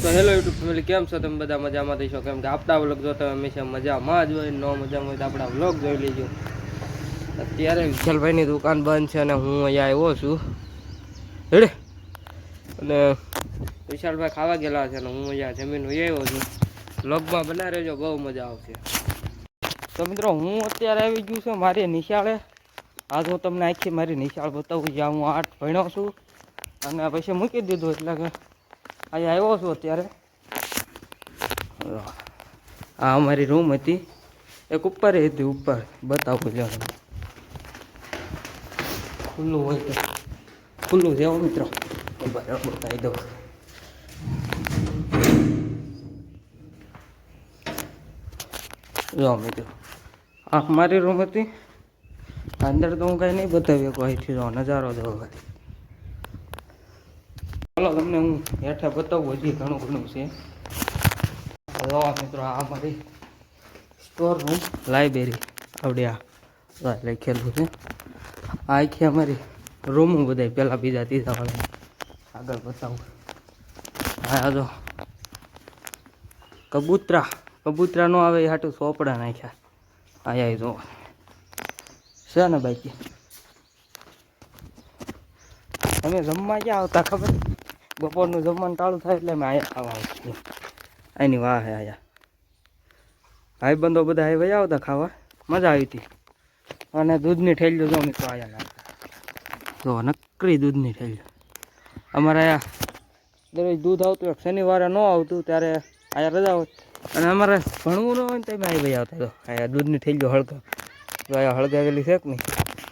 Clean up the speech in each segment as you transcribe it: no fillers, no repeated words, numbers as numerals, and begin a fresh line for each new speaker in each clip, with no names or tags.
તો hello YouTube family, કેમ છો તમે બધા? મજામાં થઈશો? કેમ કે આપણા વ્લોગ જો તમે હંમેશા મજામાં જ હોય, ન મજામાં હોય તો આપણા વ્લોગ જોઈ લેજો. અત્યારે વિશાલભાઈની દુકાન બંધ છે અને હું અહીંયા આવ્યો છું રેડે. અને વિશાલભાઈ ખાવા ગયેલા છે અને હું અહીંયા જમીન આવ્યો છું. વ્લોગમાં બના રહેજો, બહુ મજા આવશે. તો મિત્રો, હું અત્યારે આવી ગયું છું મારી નિશાળે. આજ હું તમને આખી મારી નિશાળ બતાવું, જ્યાં હું 8 ભણ્યો છું અને પછી મૂકી દીધું. એટલે કે અહીંયા આવ્યો છું અત્યારે. આ અમારી રૂમ હતી, એક ઉપર હતી, ઉપર બતાવું લ્યો. ખુલ્લું હોય તો ખુલ્લું છે મિત્રો, બરાબર બતાવી દઉં. જો મિત્રો, આ મારી રૂમ હતી. અંદર તો હું કાંઈ નહીં બતાવી શકું. અહીંથી જો નજારો જોવો ખાલી. ચાલો તમને હું હેઠે બતાવું, હજી ઘણું ઘણું છે. જો મિત્રો, આ અમારી સ્ટોર રૂમ, લાઇબ્રેરી આવડે આ લખેલું છે. આ આખી અમારી રૂમો બધા પહેલાં બીજા ત્રીજા વાળા. આગળ બતાવું. હા જો કબૂતરા નો આવે એ હાટું સોપડા નાખ્યા. આયા જો છે ને બાકી. તમે જમવા ક્યાં આવતા ખબર? બપોરનું જમવાનું ચાલુ થાય એટલે અમે આયા ખાવા આવીએ. એની વાહ હે આયા ભાઈબંધો બધા અહીં વયા આવતા ખાવા, મજા આવી હતી. અને દૂધની ઠેલીઓ જો મિત્રો આયા નાખતા, જો નકરી દૂધની ઠેલીઓ. અમારે અહીંયા દરરોજ દૂધ આવતું, શનિવારે ન આવતું ત્યારે અહીંયા રજા હોય. અને અમારે ભણવું ન હોય ને તમે અહીં વયા આવતા. તો અહીંયા દૂધની ઠેલીઓ હળગાવ, જો અહીંયા હળગાવેલી છે કે નહીં,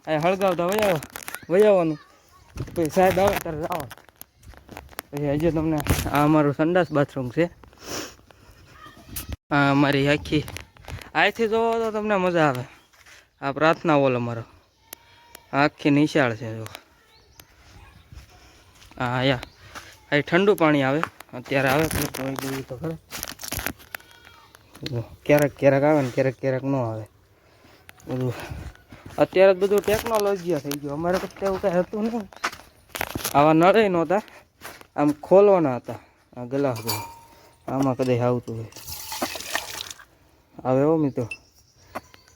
અહીંયા હળગાવતા વયાવવાનું. પછી સાહેબ આવે ત્યારે જવાનું. પછી હજી તમને આ અમારું સંડાસ બાથરૂમ છે. આ અમારી આખી અહીંથી જોવો તો તમને મજા આવે. આ પ્રાર્થના હોલ અમારો, આખી નિશાળ છે. જો હા, અહીંયા અહીં ઠંડુ પાણી આવે, અત્યારે આવે તો ખરે. ક્યારેક ક્યારેક આવે ને ક્યારેક ક્યારેક ન આવે. બધું અત્યારે બધું ટેકનોલોજી થઈ ગયું. અમારે તો એવું કાંઈ હતું નહીં. આવા નળે નહોતા, આમ ખોલવાના હતા. આ ગ્લાસ આમાં કદાચ આવતું હોય આવે એવો મિત્રો.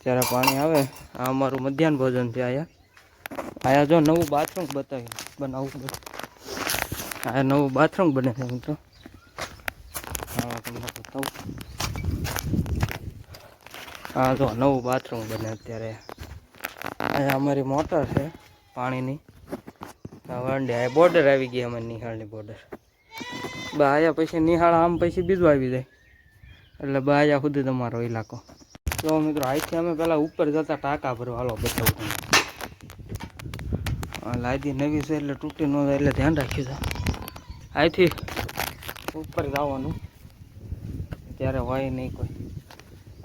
ત્યારે પાણી આવે. આ અમારું મધ્યાહન ભોજન છે. અહીંયા જો નવું બાથરૂમ બનાવવું. આ નવું બાથરૂમ બને છે મિત્રો. હા તમને બતાવું. હા જો નવું બાથરૂમ બને અત્યારે. અહીંયા અમારી મોટર છે પાણીની. વંડે આ બોર્ડર આવી ગઈ અમારી નિહાળની બોર્ડર. આયા પછી નિહાળ આમ પછી બીજું આવી જાય. એટલે આયા સુધી તમારો ઇલાકો. તો મિત્રો, અહીંથી અમે પહેલાં ઉપર જતા ટાંકા ભરવા. હાલો બતાવું તમને. લાદી નવી છે એટલે તૂટી ન જાય એટલે ધ્યાન રાખ્યું છે. અહીંથી ઉપર જવાનું ત્યારે હોય નહીં કોઈ.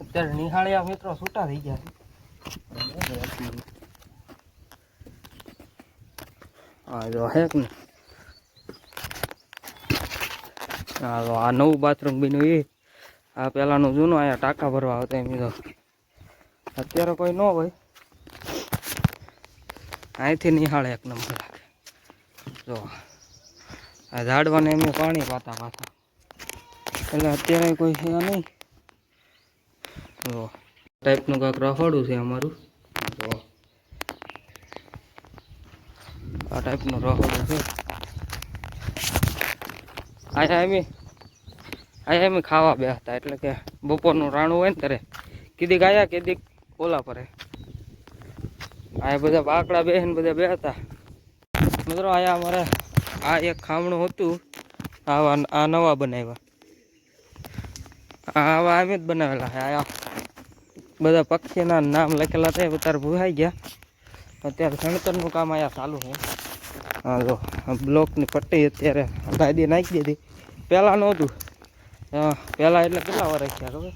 અત્યારે નિહાળ્યા મિત્રો છૂટા થઈ ગયા છે. હા જો હે ને. હા તો આ નવું બાથરૂમ બન્યું એ. આ પહેલાંનું જૂનું. અહીંયા ટાંકા ભરવા આવતા એમ તો અત્યારે કોઈ ન હોય. અહીંથી નિહાળે એક નંબર લાગે. જો આ ઝાડવાને એમને પાણી પાતા એટલે અત્યારે કોઈ છે નહીં. જો ટાઈપનું કાંઈક રખોડું છે અમારું. જો આ ટાઈપનું રખોડું છે. અહીંયા અમે ખાવા બે હતા. એટલે કે બપોરનું રાણું હોય ને ત્યારે કીધીક આયા કીધીક ઓલા પરે. આ બધા બાકડા બેહીને બધા બે હતા મિત્રો. અહીંયા અમારે આ એક ખામણું હતું. આ નવા બનાવ્યા. આવા અમે જ બનાવેલા છે. આયા બધા પક્ષીના નામ લખેલા હતા. અત્યારે ભૂલાઈ ગયા. અત્યારે સણતરનું કામ અહીંયા ચાલુ છે. હા જો બ્લોકની પટ્ટી અત્યારે ગાદી નાખી દીધી. પહેલાં નહોતું. પહેલાં એટલે કેટલા વર્ષ થયા ખબર?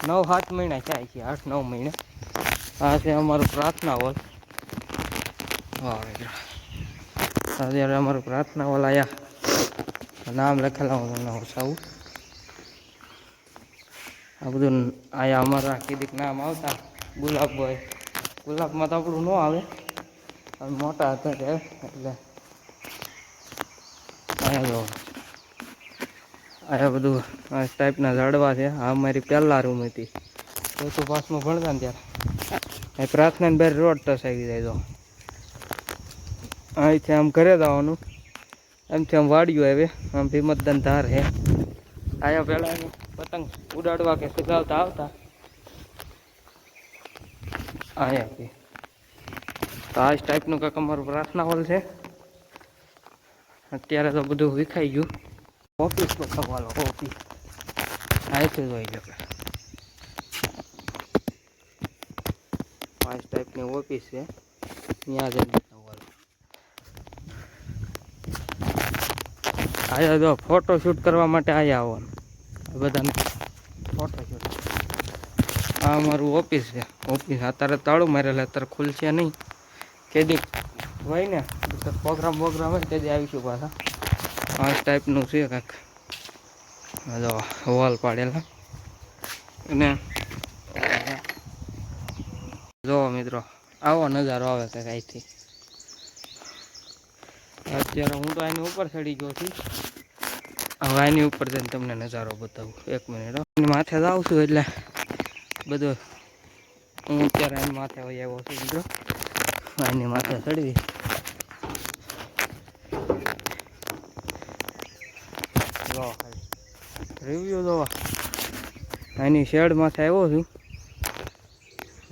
9-7 મહિના થયા છે. 8-9 મહિના. આ છે અમારું પ્રાર્થના હોલ. હા અત્યારે અમારું પ્રાર્થના હોલ. અહીંયા નામ લખેલા હું તમને હસાવું. આ બધું અહીંયા અમારા કીધીક નામ આવતા. ગુલાબભાઈ. ગુલાબમાં તો આપણું ન આવે, મોટા હતા એટલે અહીંયા જો આ બધું આ ટાઈપના ઝાડવા છે. આ મારી પહેલાં રૂમ હતી, ચોથું પાંચમું ભણતા ને ત્યારે પ્રાર્થના બહાર રોડ ટચ આવી જાય. તો અહીંથી આમ ઘરે જવાનું, એમથી આમ વાડિયું આવે, આમ ભીમતદાન ધાર છે. આયા પહેલાં પતંગ ઉડાડવા કે સગાવતા આવતા અહીંયાથી. તો આ જ ટાઈપનું કંઈક અમારું પ્રાર્થના હોલ છે. અત્યારે તો બધું વિખાઈ ગયું. ઓફિસ તો ખવાલો ઓફિસ અહીંથી જોઈ લો. આ જ ટાઈપની ઓફિસ છે, ત્યાં જઈને આયા જો ફોટોશૂટ કરવા માટે આયા આવવાનું બધાને ફોટોશૂટ. આ અમારું ઓફિસ છે. ઓફિસ અત્યારે તાળું મારેલા, અત્યારે ખુલશે નહીં. કેદી હોય ને પ્રોગ્રામ હોય તેથી આવીશું પાછા. આ ટાઈપનું છે કાંઈક જો વોલ પાડેલા. અને જો મિત્રો આવો નજારો આવે કંઈક અહીંથી. અત્યારે હું તો આની ઉપર ચડી ગયો છું. હવે આની ઉપર જઈને તમને નજારો બતાવું. 1 મિનિટ માથે જ આવું છું એટલે બધું હું અત્યારે આની માથે વહી આવ્યો છું મિત્રો. આની માથે ચડવી જો રિવ્યુ જોવા આની શેડ માથે આવ્યો છું.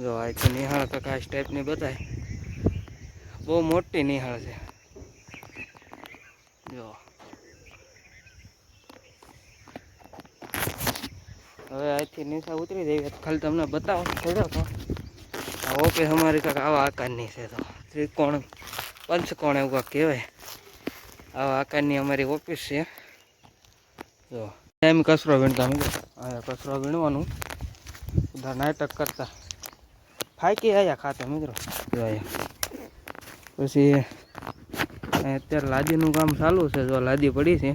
જો અહીંથી નિહાળ પ્રકાશ ટાઈપની બતાય, બહુ મોટી નિહાળ છે. જો હવે અહીંથી નીચે ઉતરી જઈએ. ખાલી તમને બતાવો થોડો તો આ ઓફિસ અમારી કાંઈક આવા આકારની છે. તો ત્રિકોણ પંચકોણ એવું કાંઈક કહેવાય. આવા આકારની અમારી ઓફિસ છે. જો એમ કચરો વીણતા મિત્રો, અહીંયા કચરો વીણવાનું બધા નાટક કરતા ફાંકી આવ્યા ખાતે મિત્રો. જો અહીંયા પછી અત્યારે લાદીનું કામ ચાલુ છે. જો લાદી પડી છે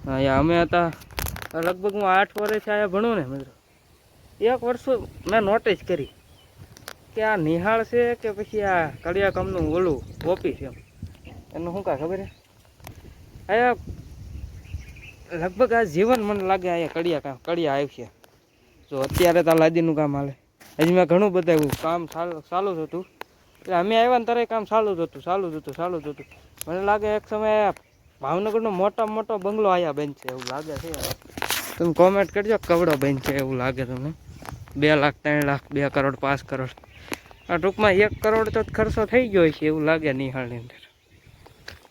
અહીંયા. અમે હતા લગભગ હું 8 વર્ષથી અહીંયા ભણું ને મિત્રો. 1 વર્ષ મેં નોટિસ કરી કે આ નિહાળ છે કે પછી આ કડિયા કામનું ઓલું ઓફિસ એનું શું કાંઈ ખબર છે. અહીંયા લગભગ આ જીવન મને લાગે અહીંયા કડિયા આવશે. જો અત્યારે તો લાદીનું કામ હાલે. હજી મેં ઘણું બધા એવું કામ ચાલુ જ હતું. એટલે અમે આવ્યા ને ત્યારે કામ ચાલુ જ હતું. મને લાગે એક સમયે ભાવનગરનો મોટામાં મોટો બંગલો અહીંયા બનશે એવું લાગે છે. તમે કોમેન્ટ કરજો કવડો બનશે એવું લાગે તમને. 2 લાખ 3 લાખ 2 કરોડ 5 કરોડ આ ટૂંકમાં 1 કરોડ તો ખર્ચો થઈ ગયો છે એવું લાગે નિહાળની અંદર.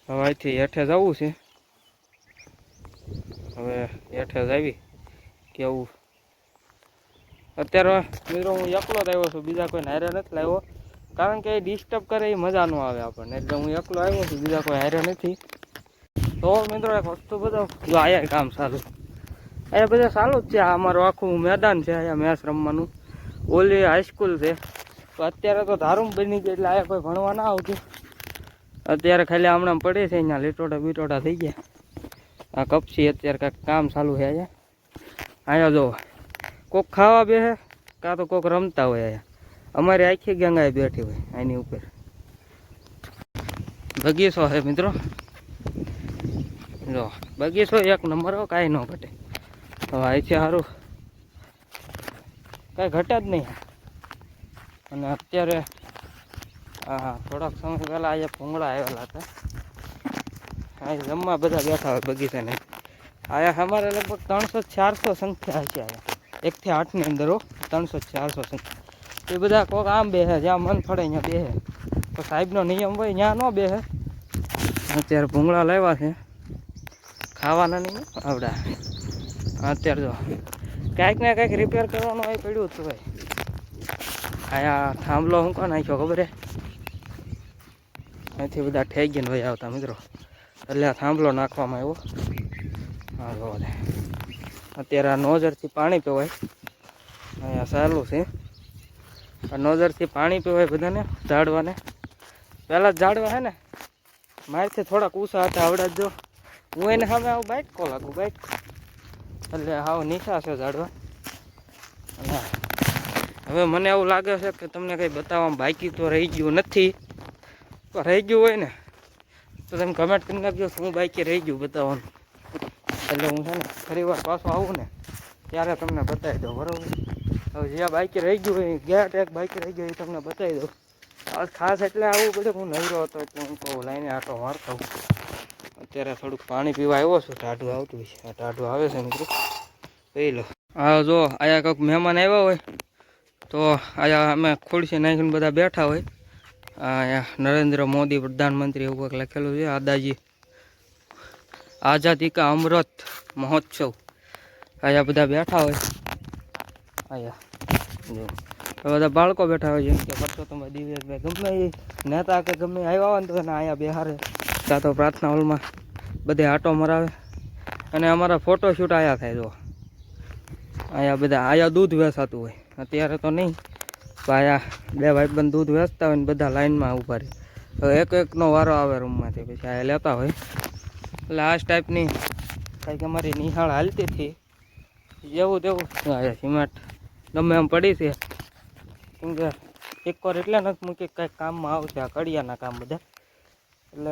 હવે અહીંથી હેઠે જવું છે. હવે હેઠે જ આવી કેવું. અત્યારે મિત્રો હું એકલો જ આવ્યો છું, બીજા કોઈ હારે નથી લાવ્યો. કારણ કે એ ડિસ્ટર્બ કરે એ મજા ન આવે આપણને, એટલે હું એકલો આવ્યો છું, બીજા કોઈ હારે નથી. તો મિત્રો એક વસ્તુ બધો જો અહીંયા કામ ચાલુ, અહીંયા બધા ચાલુ જ છે. આ અમારું આખું મેદાન છે અહીંયા મેચ રમવાનું. ઓલી હાઈસ્કૂલ છે. તો અત્યારે તો ધારું બની ગઈ એટલે અહીંયા કોઈ ભણવા ના આવતું. અત્યારે ખાલી હમણાં પડે છે અહીંયા લીટોટા બીટોટા થઈ ગયા. આ કપસી અત્યારે કાંઈક કામ ચાલુ છે અહીંયા. જો કોક ખાવા બેસે કાં તો કોક રમતા હોય. અહીંયા અમારી આખી ગંગાએ બેઠી હોય આની ઉપર. બગીચો છે મિત્રો. જો બગીચો 1 નંબર હો, કાંઈ ન ઘટે. હવે અહીંથી સારું કાંઈ ઘટે જ નહીં. અને અત્યારે થોડાક સમય પહેલાં અહીંયા ભૂંગળા આવેલા હતા. અહીં જમવા બધા બેઠા હોય બગીચાને. અહીંયા અમારે લગભગ 300-400 સંખ્યા છે. અહીંયા 1 થી 8 ની અંદર 300-400 સંખ્યા. એ બધા કોઈક આમ બેસે, જ્યાં મન ફળે ત્યાં બેસે. તો સાહેબનો નિયમ હોય ત્યાં ન બેસે. અત્યારે ભૂંગળા લાવ્યા છે, ખાવાના નહીં આવડા. અત્યારે જો કાંઈક ને કાંઈક રિપેર કરવાનું હોય પડ્યું હતું ભાઈ. અહીંયા થાંભલો શું કોણ નાખ્યો ખબર હે? અહીંથી બધા ઠેક ગઈને ભાઈ આવતા મિત્રો, એટલે આ થાંભલો નાખવામાં આવ્યો. હા જો અત્યારે આ નોઝરથી પાણી પીવાય અહીંયા ચાલુ છે. આ નોઝરથી પાણી પીવાય બધાને, ઝાડવાને. પહેલાં જ ઝાડવા છે ને મારથી થોડાક ઊંચા હતા, આવડા જો હું એને સામે આવું બાઇટકો લાગું, બાઇટકો એટલે હાવ નીચા છે ઝાડવા. અને હવે મને એવું લાગે છે કે તમને કંઈ બતાવવામાં બાકી તો રહી ગયું નથી. તો રહી ગયું હોય ને તો તમે કમેન્ટ કરી નાખજો શું બાકી રહી ગયું બતાવવાનું. એટલે હું છે ને ફરી વાર પાછો આવું ને ત્યારે તમને બતાવી દઉં, બરાબર. હવે જ્યાં બાઇક રહી ગયું હોય ગેટ એક બાઇક રહી ગયું એ તમને બતાવી દઉં. ખાસ એટલે આવું બધું હું નહીરો હતો એટલે હું કહું લાઈને આટો મારતો હું. અત્યારે થોડુંક પાણી પીવા આવ્યો છું, ટાઢું આવતું છે. આ ટાઢું આવે છે મિત્રો, પી લો. હા જો અહીંયા કંઈક મહેમાન આવ્યા હોય તો અહીંયા અમે ખુરશી નાખીને બધા બેઠા હોય. અહીંયા નરેન્દ્ર મોદી પ્રધાનમંત્રી એવું કંઈક લખેલું છે. આદાજી આઝાદી કા અમૃત મહોત્સવ. અહીંયા બધા બેઠા હોય. અહીંયા જો બધા બાળકો બેઠા હોય, જેમ કે પરસોત્તમ દિવ્યેશભાઈ ગમે એ નેતા કે ગમે આવ્યા હોય ને તો એને અહીંયા બેહારે, ત્યાં તો પ્રાર્થના હોલમાં બધે આટો મરાવે. અને અમારા ફોટોશૂટ અહીંયા થાય. જો અહીંયા બધા અહીંયા દૂધ વેચાતું હોય, અત્યારે તો નહીં, તો અહીંયા બે ભાઈબંધ દૂધ વેચતા હોય ને બધા લાઈનમાં ઊભા રહે. હવે એક એકનો વારો આવે રૂમમાંથી, પછી અહીંયા લેતા હોય. એટલે આ ટાઈપની કંઈક અમારી નિહાળ હાલતી હતી. જેવું તેવું અહીંયા સિમેન્ટ ગમે એમ પડી છે, કેમ કે એકવાર એટલે નથી મૂકી કંઈક કામમાં આવશે આ કડિયાના કામ બધા. એટલે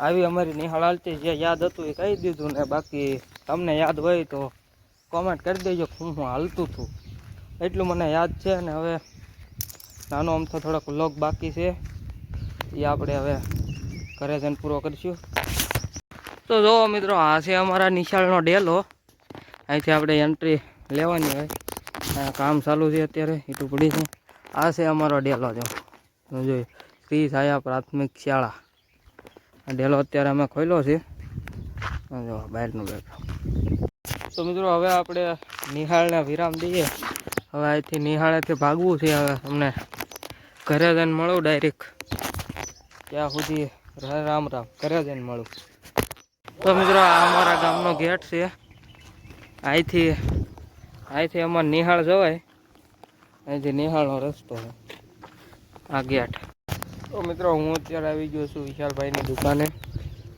આવી અમારી નિહાળ હાલતી. જે યાદ હતું એ કહી દીધું ને બાકી તમને યાદ હોય તો કોમેન્ટ કરી દેજો હું હાલતું છું. એટલું મને યાદ છે. ને હવે નાનો અમથો થોડોક વ્લોગ બાકી છે, એ આપણે હવે ઘરે જઈને પૂરો કરીશું. તો જુઓ મિત્રો, આ છે અમારા નિશાળનો ડેલો. અહીંથી આપણે એન્ટ્રી લેવાની હોય. કામ ચાલુ છે અત્યારે, ઈટું પડી છે. આ છે અમારો ડેલો. જો જોઈ શ્રી છાયા પ્રાથમિક શાળા. આ ડેલો અત્યારે અમે ખોલ્યો છે. જો બહારનું બેઠો. તો મિત્રો હવે આપણે નિહાળને વિરામ દઈએ. હવે અહીંથી નિહાળેથી ભાગવું છે. હવે અમને ઘરે જઈને મળું ડાયરેક્ટ. ત્યાં સુધી રામ રામ, ઘરે જઈને મળું. તો મિત્રો આ અમારા ગામનો ગેટ છે. અહીંથી અમારે નિહાળ જવાય. અહીંથી નિહાળનો રસ્તો છે આ ગેટ. તો મિત્રો હું અત્યારે આવી ગયો છું વિશાલભાઈની દુકાને.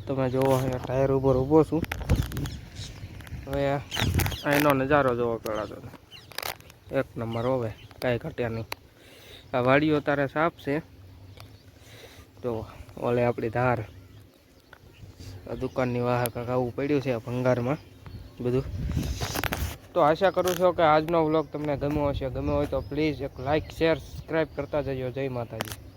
તમે જોવો અહીંયા ટાયર ઉપર ઊભો છું. હવે અહીંનો નજારો જોવો કળાતો એક નંબર. હવે કાંઈ ઘટ્યા નહીં. આ વાડીઓ તારે સાફ છે. તો ઓલે આપણી ધાર દુકાનની વાહ કાંક આવું પડ્યું છે ભંગારમાં બધું. તો આશા કરું છું કે આજનો વ્લોગ તમને ગમ્યો હશે. ગમ્યો હોય તો પ્લીઝ એક લાઇક શેર સબસ્ક્રાઈબ કરતા જજો. જય માતાજી.